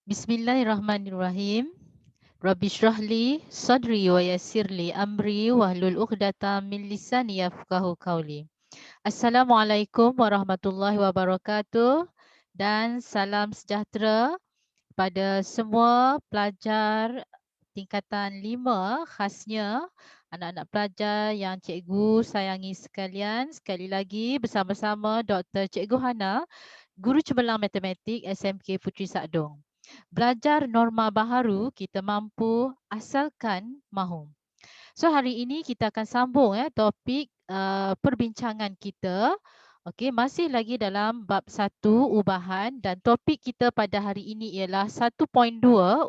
Bismillahirrahmanirrahim. Rabbi shrahli sadri wa yassirli amri wahlul 'uqdatam min lisani yafqahu qawli. Assalamualaikum warahmatullahi wabarakatuh dan salam sejahtera pada semua pelajar tingkatan 5, khasnya anak-anak pelajar yang cikgu sayangi sekalian. Sekali lagi bersama-sama Dr. Cikgu Hana, Guru Cemerlang Matematik SMK Puteri Sakdong. Belajar norma baharu kita mampu asalkan mahu. So hari ini kita akan sambung topik perbincangan kita. Okey, masih lagi dalam bab 1 ubahan dan topik kita pada hari ini ialah 1.2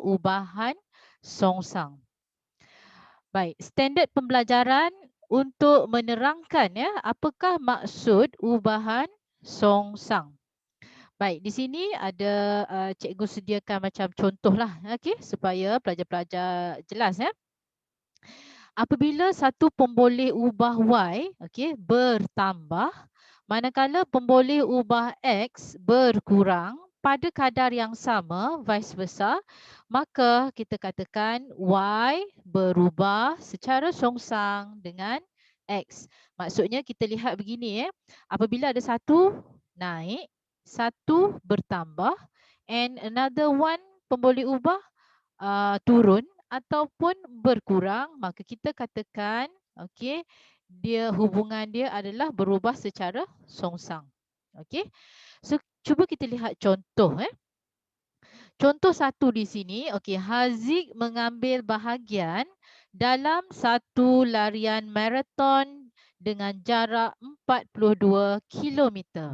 ubahan songsang. Baik, standard pembelajaran untuk menerangkan apakah maksud ubahan songsang. Baik, di sini ada cikgu sediakan macam contohlah, okey, supaya pelajar-pelajar jelas ya. Apabila satu pemboleh ubah Y bertambah, manakala pemboleh ubah X berkurang pada kadar yang sama, vice versa, maka kita katakan Y berubah secara songsang dengan X. Maksudnya kita lihat begini apabila ada satu naik, satu bertambah and another one pemboleh ubah turun ataupun berkurang, maka kita katakan hubungan dia adalah berubah secara songsang. Okey. So cuba kita lihat contoh Contoh satu di sini, Haziq mengambil bahagian dalam satu larian maraton dengan jarak 42 kilometer.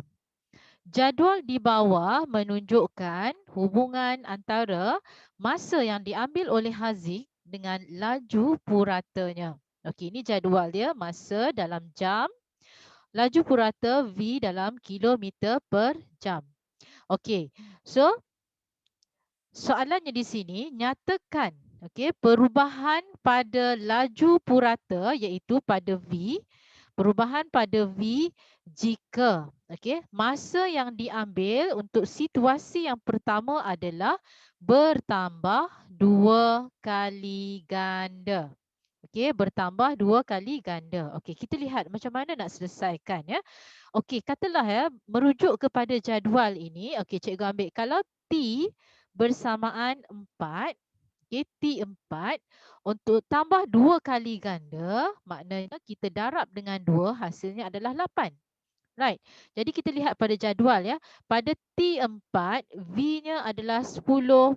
Jadual di bawah menunjukkan hubungan antara masa yang diambil oleh Haziq dengan laju puratanya. Okey, ini jadual dia, masa dalam jam, laju purata V dalam kilometer per jam. Okey, so soalannya di sini, nyatakan perubahan pada laju purata iaitu pada V, perubahan pada V jika masa yang diambil untuk situasi yang pertama adalah bertambah 2 kali ganda. Bertambah 2 kali ganda. Kita lihat macam mana nak selesaikan katalah merujuk kepada jadual ini, cikgu ambil kalau T bersamaan 4, T4 untuk tambah 2 kali ganda, maknanya kita darab dengan 2, hasilnya adalah 8. Right. Jadi kita lihat pada jadual pada T4, V-nya adalah 10.50.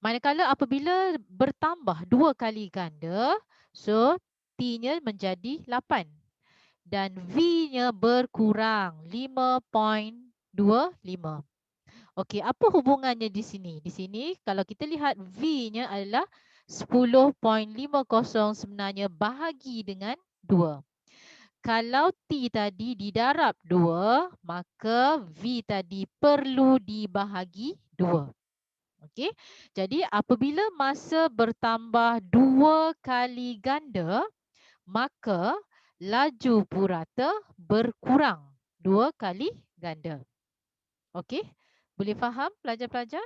Manakala apabila bertambah 2 kali ganda, so T-nya menjadi 8 dan V-nya berkurang 5.25. Okey, apa hubungannya di sini? Di sini kalau kita lihat V-nya adalah 10.50 sebenarnya bahagi dengan 2. Kalau T tadi didarab 2, maka V tadi perlu dibahagi 2. Okey. Jadi apabila masa bertambah 2 kali ganda, maka laju purata berkurang 2 kali ganda. Okey? Boleh faham pelajar-pelajar?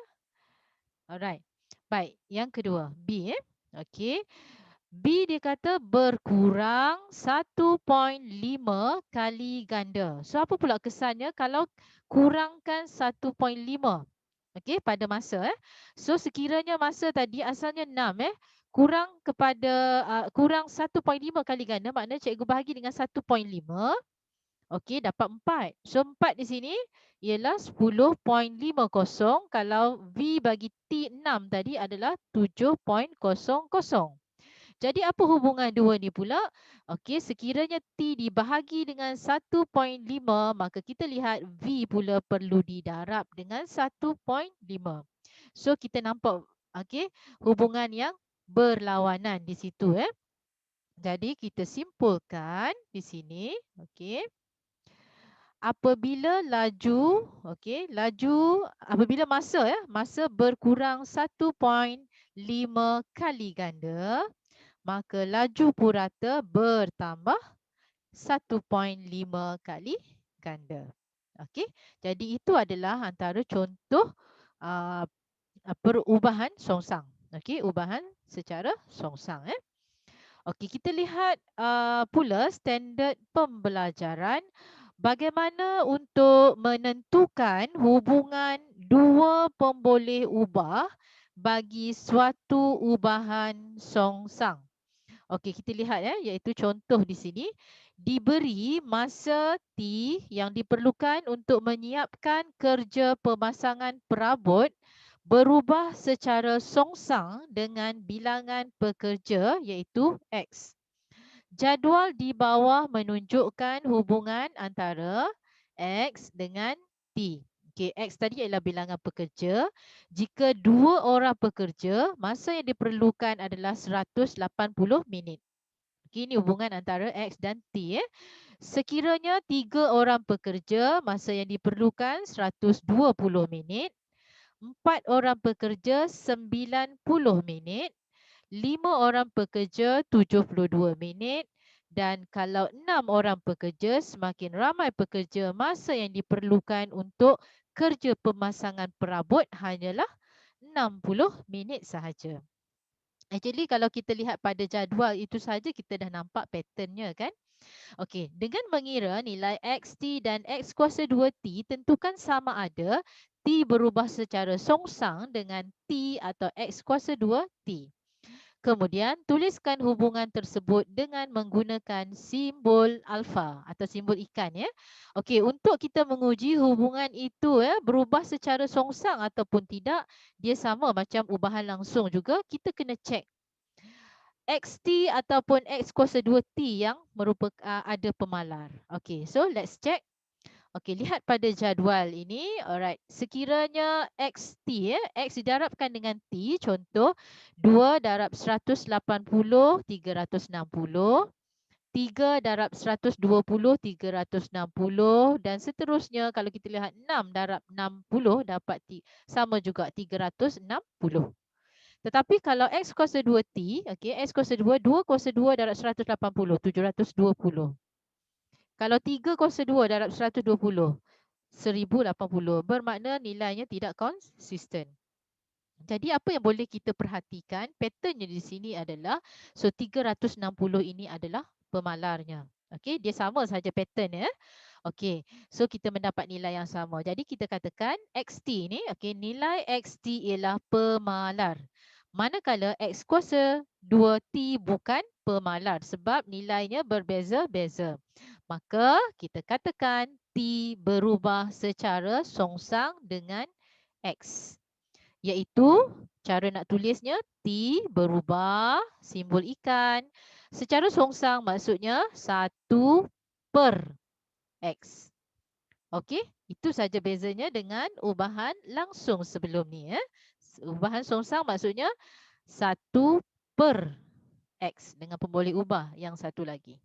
Alright. Baik, yang kedua, B Okey. B dia kata berkurang 1.5 kali ganda. So apa pula kesannya kalau kurangkan 1.5 pada masa So sekiranya masa tadi asalnya 6 kurang kepada kurang 1.5 kali ganda, maknanya cikgu bahagi dengan 1.5. Dapat 4. So 4 di sini ialah 10.50. Kalau V bagi T6 tadi adalah 7.00. Jadi apa hubungan dua ni pula? Sekiranya T dibahagi dengan 1.5, maka kita lihat V pula perlu didarab dengan 1.5. So kita nampak hubungan yang berlawanan di situ Jadi kita simpulkan di sini apabila laju apabila masa berkurang 1.5 kali ganda, maka laju purata bertambah 1.5 kali ganda. Okey, jadi itu adalah antara contoh perubahan songsang. Okey, ubahan secara songsang. Okey, kita lihat pula standard pembelajaran. Bagaimana untuk menentukan hubungan dua pemboleh ubah bagi suatu ubahan songsang. Okey, kita lihat iaitu contoh di sini. Diberi masa T yang diperlukan untuk menyiapkan kerja pemasangan perabot berubah secara songsang dengan bilangan pekerja iaitu X. Jadual di bawah menunjukkan hubungan antara X dengan T. Okey, X tadi ialah bilangan pekerja. Jika dua orang pekerja, masa yang diperlukan adalah 180 minit. Okey, ini hubungan antara X dan T. Sekiranya 3 orang pekerja, masa yang diperlukan 120 minit. 4 orang pekerja 90 minit. 5 orang pekerja 72 minit. Dan kalau 6 orang pekerja, semakin ramai pekerja, masa yang diperlukan untuk kerja pemasangan perabot hanyalah 60 minit sahaja. Actually kalau kita lihat pada jadual itu saja kita dah nampak patternnya kan. Okey, dengan mengira nilai XT dan X kuasa 2T tentukan sama ada T berubah secara songsang dengan T atau X kuasa 2T. Kemudian tuliskan hubungan tersebut dengan menggunakan simbol alfa atau simbol ikan Okey, untuk kita menguji hubungan itu berubah secara songsang ataupun tidak, dia sama macam ubahan langsung juga, kita kena check XT ataupun X kuasa 2T yang merupakan ada pemalar. Okey, so let's check. Okey, lihat pada jadual ini. Alright, sekiranya XT X didarabkan dengan T, contoh 2 darab 180, 360. 3 darab 120, 360 dan seterusnya. Kalau kita lihat 6 darab 60 dapat sama juga 360. Tetapi kalau X kuasa 2T, okey, X kuasa 2, 2 kuasa 2 darab 180, 720. Kalau 3 kuasa 2 darab 120, 1080. Bermakna nilainya tidak konsisten. Jadi apa yang boleh kita perhatikan, patternnya di sini adalah, so 360 ini adalah pemalarnya. Okey, dia sama saja pattern Okey, so kita mendapat nilai yang sama. Jadi kita katakan XT ni, okey, nilai XT ialah pemalar. Manakala X kuasa 2T bukan pemalar sebab nilainya berbeza-beza. Maka kita katakan T berubah secara songsang dengan X. Iaitu cara nak tulisnya T berubah simbol ikan. Secara songsang maksudnya 1 per X. Okey, itu saja bezanya dengan ubahan langsung sebelum ni Ubahan songsang maksudnya 1 per X dengan pemboleh ubah yang satu lagi.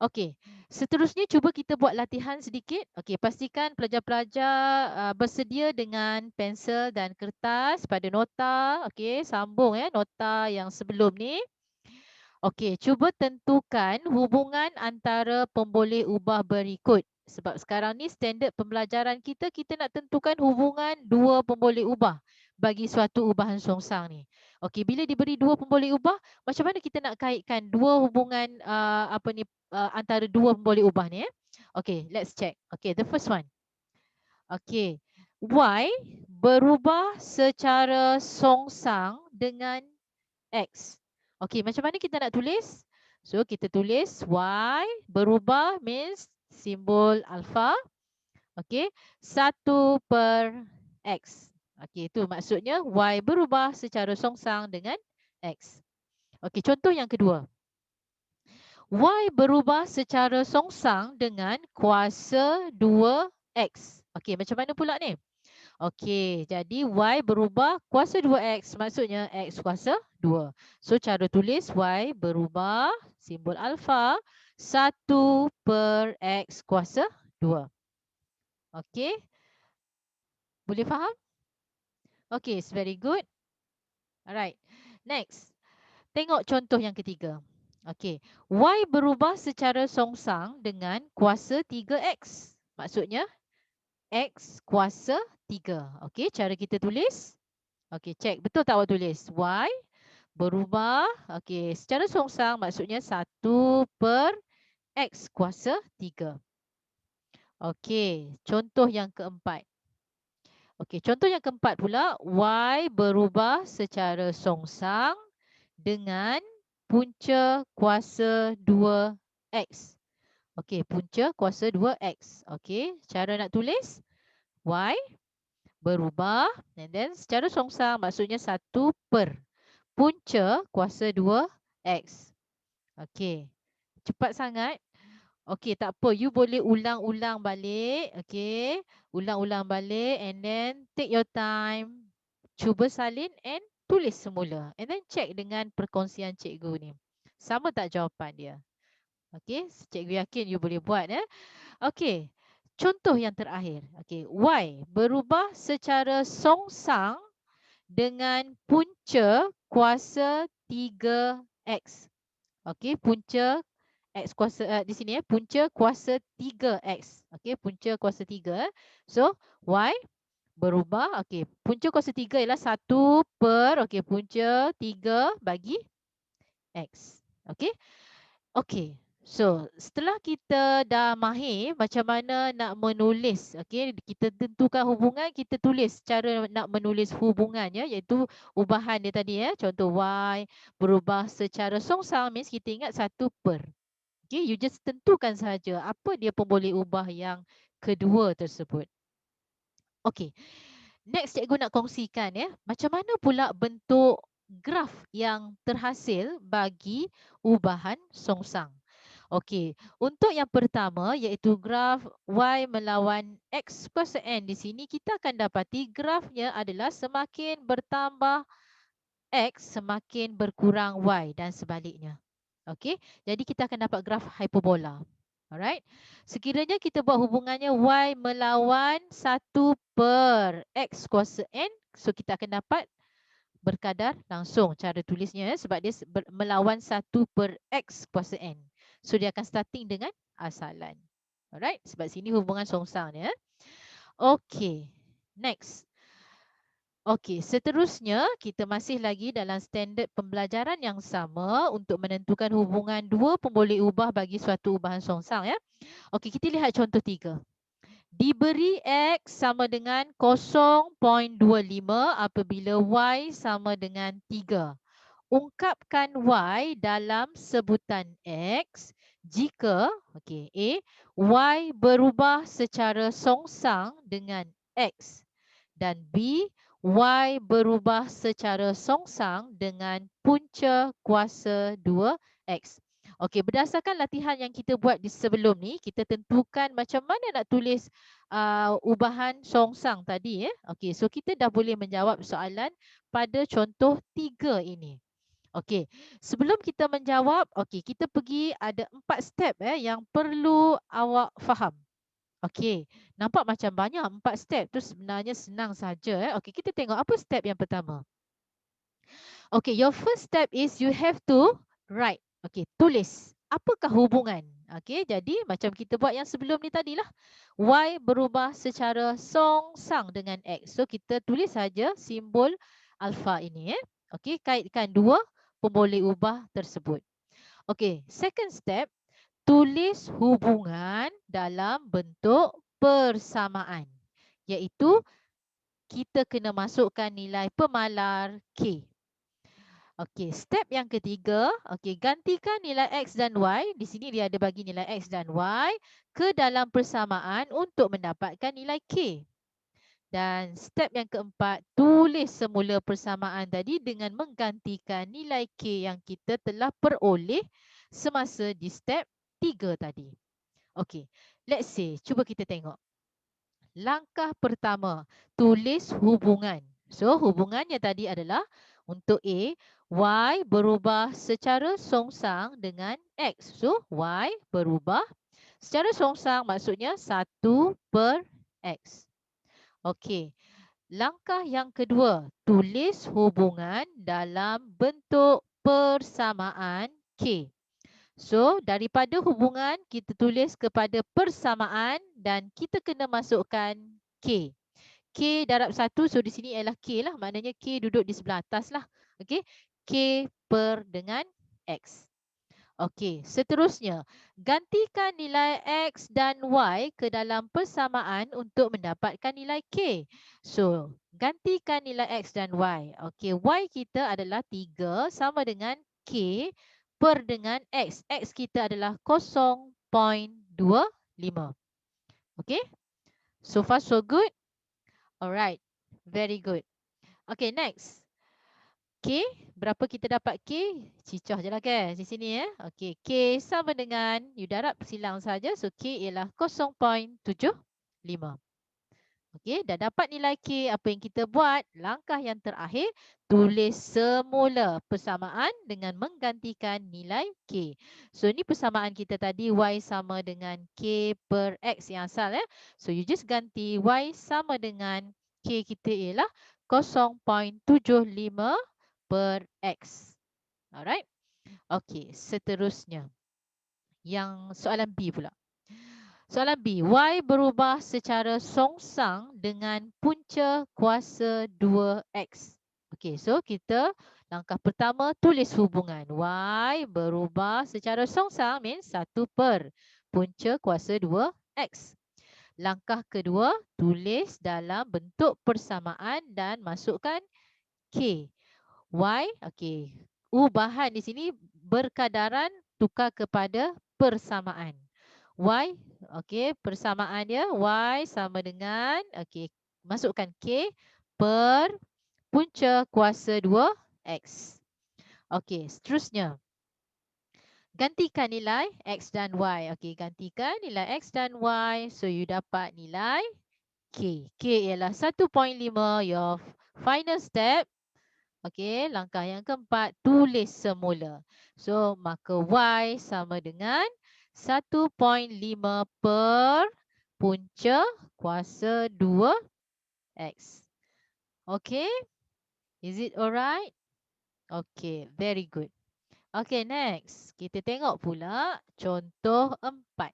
Okey, seterusnya cuba kita buat latihan sedikit. Okey, pastikan pelajar-pelajar bersedia dengan pensel dan kertas pada nota. Okey, sambung nota yang sebelum ni. Okey, cuba tentukan hubungan antara pemboleh ubah berikut. Sebab sekarang ni standard pembelajaran kita, kita nak tentukan hubungan dua pemboleh ubah bagi suatu ubahan songsang ni. Okey, bila diberi dua pemboleh ubah, macam mana kita nak kaitkan dua hubungan antara dua pemboleh ubah ni Okey, let's check. Okey, the first one. Okey, Y berubah secara songsang dengan X. Okey, macam mana kita nak tulis? So, kita tulis Y berubah means simbol alpha. Okey, 1 per X. Okey, itu maksudnya Y berubah secara songsang dengan X. Okey, contoh yang kedua. Y berubah secara songsang dengan kuasa 2X. Okey, macam mana pula ni? Okey, jadi Y berubah kuasa 2X, maksudnya X kuasa 2. So, cara tulis Y berubah simbol alfa 1 per X kuasa 2. Okey, boleh faham? Okey, it's very good. Alright, next. Tengok contoh yang ketiga. Okey, Y berubah secara songsang dengan kuasa 3X. Maksudnya, X kuasa 3. Okey, cara kita tulis. Okey, cek betul tak awak tulis? Y berubah. Okey, secara songsang maksudnya 1 per X kuasa 3. Okey, contoh yang keempat. Okey, contoh yang keempat pula, Y berubah secara songsang dengan punca kuasa 2X. Okey, punca kuasa 2X. Okey, cara nak tulis Y berubah and then secara songsang maksudnya 1 per punca kuasa 2X. Okey, cepat sangat. Okey, tak apa. You boleh ulang-ulang balik. Okey, ulang-ulang balik and then take your time. Cuba salin and tulis semula. And then check dengan perkongsian cikgu ni. Sama tak jawapan dia? Okey, cikgu yakin you boleh buat. Okey, contoh yang terakhir. Okey, Y berubah secara songsang dengan punca kuasa 3X. Okey, punca X kuasa di sini punca kuasa 3X. Okey, punca kuasa 3. So, Y berubah. Okey, punca kuasa 3 ialah 1 per okey, punca 3 bagi X. Okey. Okey. So, setelah kita dah mahir macam mana nak menulis, okey, kita tentukan hubungan, kita tulis cara nak menulis hubungannya iaitu ubahan dia tadi contoh Y berubah secara songsang means kita ingat 1 per. Okay, you just tentukan saja apa dia pemboleh ubah yang kedua tersebut. Okay, next cikgu nak kongsikan macam mana pula bentuk graf yang terhasil bagi ubahan songsang. Okey, untuk yang pertama iaitu graf Y melawan X kuasa N di sini kita akan dapati grafnya adalah semakin bertambah X semakin berkurang Y dan sebaliknya. Okey, jadi kita akan dapat graf hiperbola. Alright. Sekiranya kita buat hubungannya Y melawan 1 per X kuasa N. So, kita akan dapat berkadar langsung cara tulisnya sebab dia melawan 1 per X kuasa N. So, dia akan starting dengan asalan. Alright. Sebab sini hubungan songsang ni. Okey. Next. Okey, seterusnya kita masih lagi dalam standard pembelajaran yang sama untuk menentukan hubungan dua pemboleh ubah bagi suatu ubahan songsang Okey, kita lihat contoh 3. Diberi X sama dengan 0.25 apabila Y sama dengan 3. Ungkapkan Y dalam sebutan X jika okey, A, Y berubah secara songsang dengan X dan B, Y berubah secara songsang dengan punca kuasa 2X. Okey, berdasarkan latihan yang kita buat di sebelum ni, kita tentukan macam mana nak tulis ubahan songsang tadi Okey, so kita dah boleh menjawab soalan pada contoh 3 ini. Okey, sebelum kita menjawab, okey, kita pergi ada 4 step yang perlu awak faham. Okey, nampak macam banyak 4 step tu sebenarnya senang saja Okey, kita tengok apa step yang pertama. Okey, your first step is you have to write. Okey, tulis. Apakah hubungan? Okey, jadi macam kita buat yang sebelum ni tadilah. Y berubah secara songsang dengan X. So kita tulis saja simbol alfa ini Okey, kaitkan dua pemboleh ubah tersebut. Okey, second step, tulis hubungan dalam bentuk persamaan. Iaitu kita kena masukkan nilai pemalar K. Okey, step yang ketiga, okey, gantikan nilai X dan Y. Di sini dia ada bagi nilai X dan Y ke dalam persamaan untuk mendapatkan nilai K. Dan step yang keempat, tulis semula persamaan tadi dengan menggantikan nilai K yang kita telah peroleh semasa di step 3 tadi. Okey, let's see. Cuba kita tengok. Langkah pertama, tulis hubungan. So, hubungannya tadi adalah untuk A, Y berubah secara songsang dengan X. So, Y berubah secara songsang maksudnya 1 per X. Okey. Langkah yang kedua, tulis hubungan dalam bentuk persamaan K. So, daripada hubungan kita tulis kepada persamaan dan kita kena masukkan K. K darab 1, so di sini ialah K lah. Maknanya K duduk di sebelah atas lah. Okey. K per dengan X. Okey, seterusnya. Gantikan nilai X dan Y ke dalam persamaan untuk mendapatkan nilai K. So, gantikan nilai X dan Y. Okey, Y kita adalah 3 sama dengan K per dengan X. X kita adalah 0.25. Okey, so far so good? Alright, very good. Okay, next. K, berapa kita dapat K? Cicah je lah kan di sini ya. Okay, K sama dengan, you darab silang saja. So, K ialah 0.75. Okey, dah dapat nilai K. Apa yang kita buat? Langkah yang terakhir, tulis semula persamaan dengan menggantikan nilai K. So, ini persamaan kita tadi, Y sama dengan K per X yang asal. So, you just ganti Y sama dengan K kita ialah 0.75 per X. Alright. Okey, seterusnya. Yang soalan B pula. Soalan B, Y berubah secara songsang dengan punca kuasa 2X. Okey, so kita langkah pertama tulis hubungan. Y berubah secara songsang means 1 per punca kuasa 2X. Langkah kedua, tulis dalam bentuk persamaan dan masukkan K. Y, okey. Ubahan di sini berkadaran tukar kepada persamaan. Y, okey, persamaan dia Y sama dengan, okey, masukkan K per punca kuasa 2X. Okey, seterusnya. Gantikan nilai X dan Y. Okey, gantikan nilai X dan Y. So, you dapat nilai K. K ialah 1.5, your final step. Okey, langkah yang keempat, tulis semula. So, maka Y sama dengan 1.5 per punca kuasa 2X. Okey, is it alright? Okey, very good. Okey, next. Kita tengok pula contoh 4.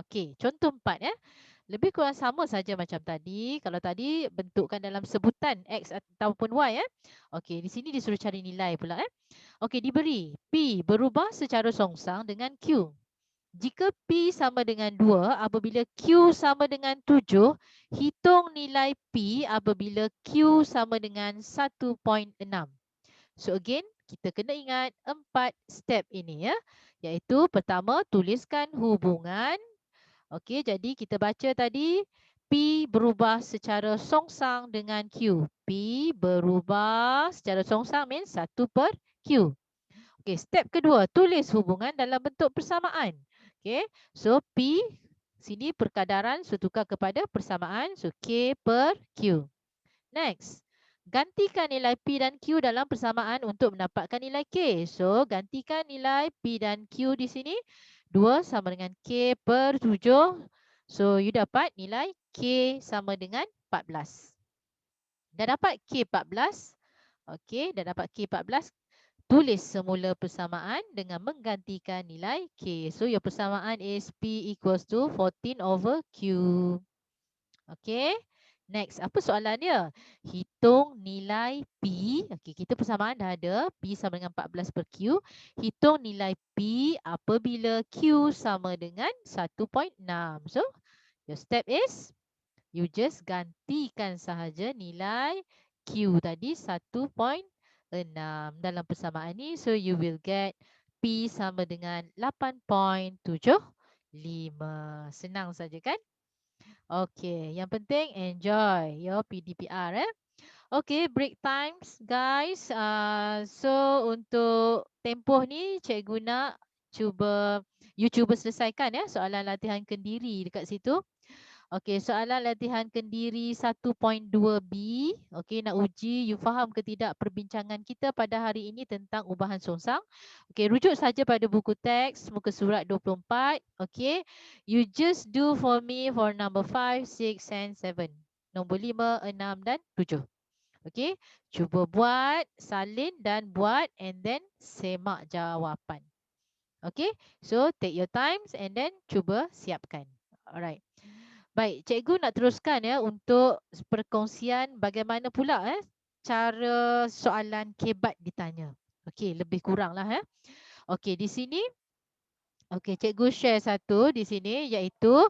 Okey, contoh 4 ya. Lebih kurang sama saja macam tadi. Kalau tadi bentukkan dalam sebutan X ataupun Y. Okey, di sini disuruh cari nilai pula. Okey, diberi P berubah secara songsang dengan Q. Jika P sama dengan 2 apabila Q sama dengan 7, hitung nilai P apabila Q sama dengan 1.6. So again, kita kena ingat 4 step ini ya. Iaitu pertama, tuliskan hubungan. Okey, jadi kita baca tadi P berubah secara songsang dengan Q. P berubah secara songsang means 1 per Q. Okey, step kedua, tulis hubungan dalam bentuk persamaan. Okey, so P sini perkadaran so tukar kepada persamaan. So K per Q. Next, gantikan nilai P dan Q dalam persamaan untuk mendapatkan nilai K. So, gantikan nilai P dan Q di sini. 2 sama dengan K per 7. So, you dapat nilai K sama dengan 14. Dah dapat K 14. Okey, dah dapat K 14. Tulis semula persamaan dengan menggantikan nilai K. So, your persamaan is P equals to 14 over Q. Okey. Next, apa soalan dia? Hitung nilai P. Okey, kita persamaan dah ada. P sama dengan 14 per Q. Hitung nilai P apabila Q sama dengan 1.6. So, your step is, you just gantikan sahaja nilai Q tadi 1.6 dalam persamaan ni. So, you will get P sama dengan 8.75. Senang saja kan? Okay, yang penting enjoy your PDPR. Okay, break times guys. So untuk tempoh ni cikgu nak cuba selesaikan ya soalan latihan kendiri dekat situ. Okey, soalan latihan kendiri 1.2B. Okey, nak uji you faham ke tidak perbincangan kita pada hari ini tentang ubahan songsang. Okey, rujuk saja pada buku teks muka surat 24. Okey, you just do for me for number 5, 6 and 7. Nombor 5, 6 dan 7. Okey, cuba buat, salin dan buat and then semak jawapan. Okey, so take your times and then cuba siapkan. Alright. Baik, cikgu nak teruskan ya untuk perkongsian bagaimana pula cara soalan kebat ditanya. Okey, lebih kuranglah Okey, di sini cikgu share satu di sini iaitu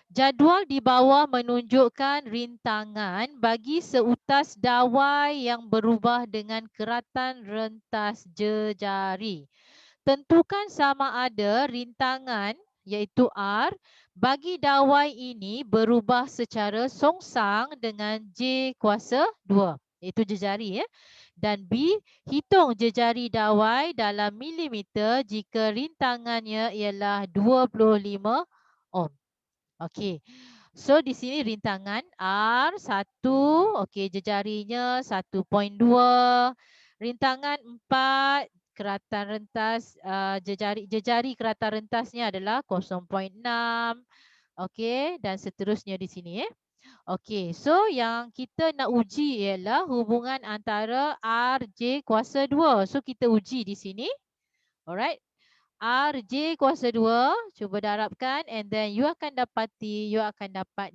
jadual di bawah menunjukkan rintangan bagi seutas dawai yang berubah dengan keratan rentas jejari. Tentukan sama ada rintangan iaitu R bagi dawai ini berubah secara songsang dengan J kuasa 2 iaitu jejari Dan B, hitung jejari dawai dalam milimeter jika rintangannya ialah 25 ohm. Okey. So di sini rintangan R1, okey, jejarinya 1.2. Rintangan 4, keratan rentas jejari keratan rentasnya adalah 0.6. Okey, dan seterusnya di sini Okey, so yang kita nak uji ialah hubungan antara RJ kuasa 2. So kita uji di sini. Alright. RJ kuasa 2, cuba darabkan and then you akan dapat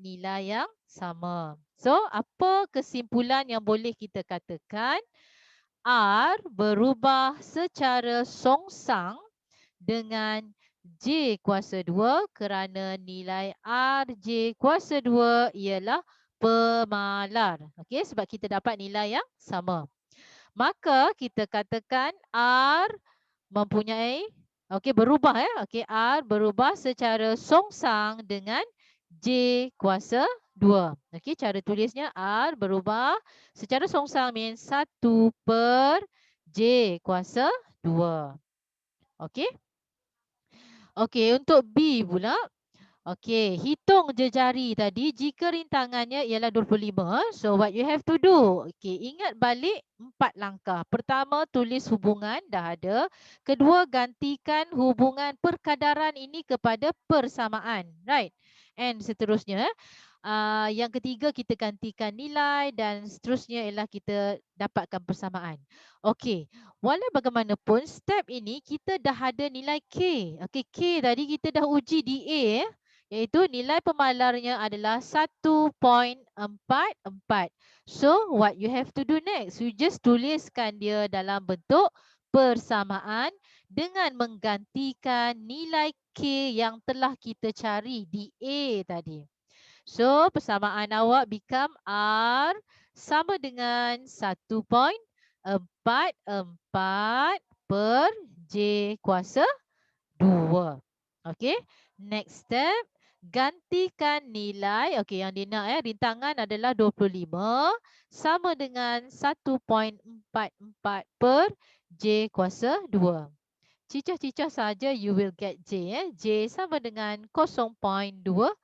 nilai yang sama. So, apa kesimpulan yang boleh kita katakan? R berubah secara songsang dengan J kuasa 2 kerana nilai RJ kuasa 2 ialah pemalar. Okey, sebab kita dapat nilai yang sama. Maka kita katakan R mempunyai berubah Okey, R berubah secara songsang dengan J kuasa 2. Okey, cara tulisnya R berubah secara songsang means 1 per J kuasa 2. Okey. Okey, untuk B pula. Okey, hitung jejari tadi jika rintangannya ialah 25. So what you have to do? Okey, ingat balik 4 langkah. Pertama, tulis hubungan dah ada. Kedua, gantikan hubungan perkadaran ini kepada persamaan. Right? And seterusnya, yang ketiga kita gantikan nilai dan seterusnya ialah kita dapatkan persamaan. Okey, walau bagaimanapun step ini kita dah ada nilai K. Okey, K tadi kita dah uji di A iaitu nilai pemalarnya adalah 1.44. So, what you have to do next? You just tuliskan dia dalam bentuk persamaan dengan menggantikan nilai K yang telah kita cari di A tadi. So, persamaan awak become R sama dengan 1.44 per J kuasa 2. Okey, next step, gantikan nilai. Okey, yang dia nak rintangan adalah 25 sama dengan 1.44 per J kuasa 2. Cicah-cicah saja you will get J J sama dengan 0.24.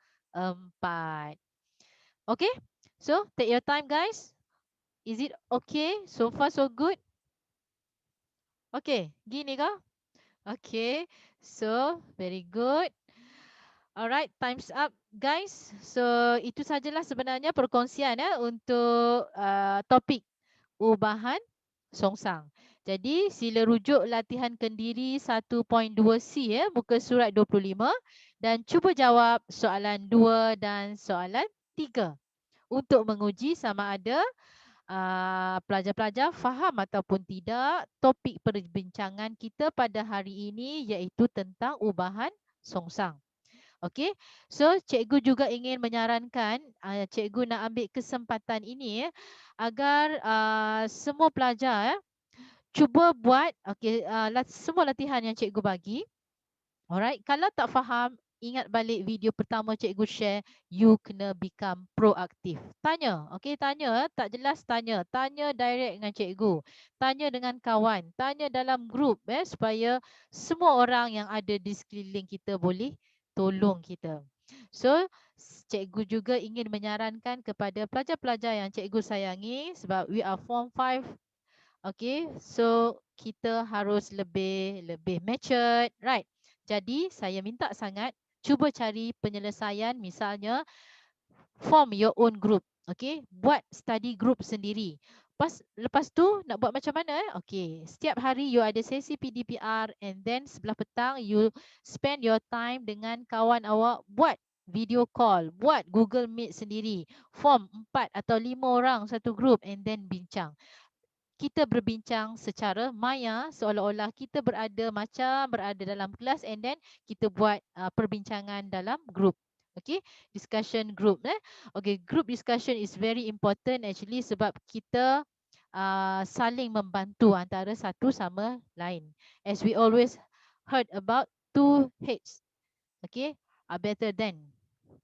Okay, so take your time guys. Is it okay? So far so good? Okay, gini kah? Okay, so very good. Alright, time's up guys. So itu sajalah sebenarnya perkongsian untuk topik ubahan songsang. Jadi sila rujuk latihan kendiri 1.2C muka surat 25 dan cuba jawab soalan 2 dan soalan 3 untuk menguji sama ada pelajar-pelajar faham ataupun tidak topik perbincangan kita pada hari ini iaitu tentang ubahan songsang. Okey, so cikgu juga ingin menyarankan cikgu nak ambil kesempatan ini agar semua pelajar cuba buat semua latihan yang cikgu bagi. Alright, kalau tak faham, ingat balik video pertama cikgu share, you kena become proaktif. Tanya, tanya, tak jelas tanya. Tanya direct dengan cikgu. Tanya dengan kawan. Tanya dalam grup supaya semua orang yang ada di sekeliling kita boleh tolong kita. So, cikgu juga ingin menyarankan kepada pelajar-pelajar yang cikgu sayangi sebab we are form 5. Okay, so kita harus lebih matured, right? Jadi, saya minta sangat cuba cari penyelesaian misalnya form your own group. Okay, buat study group sendiri. Lepas tu nak buat macam mana Okay, setiap hari you ada sesi PDPR and then sebelah petang you spend your time dengan kawan awak buat video call, buat Google Meet sendiri, form 4 atau 5 orang satu group and then bincang. Kita berbincang secara maya seolah-olah kita berada dalam kelas and then kita buat perbincangan dalam group. Okay, discussion group. Okay, group discussion is very important actually sebab kita saling membantu antara satu sama lain. As we always heard about two heads, okay, are better than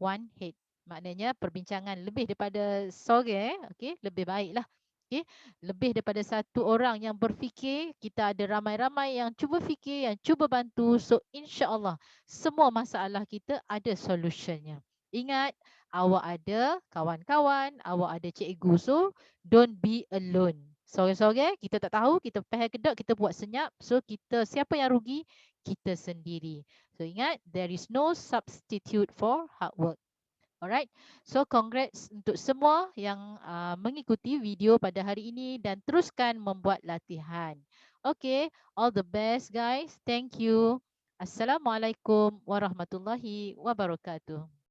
one head. Maknanya perbincangan lebih daripada sorang, okay, lebih baiklah. Okay, lebih daripada satu orang yang berfikir, kita ada ramai-ramai yang cuba fikir, yang cuba bantu. So insya-Allah semua masalah kita ada solutionnya. Ingat, awak ada kawan-kawan, awak ada cikgu. So don't be alone. Sorang-sorang kita tak tahu, kita pahal kedok, kita buat senyap. So kita, siapa yang rugi? Kita sendiri. So ingat, there is no substitute for hard work. Alright, so congrats untuk semua yang mengikuti video pada hari ini dan teruskan membuat latihan. Okay, all the best guys. Thank you. Assalamualaikum warahmatullahi wabarakatuh.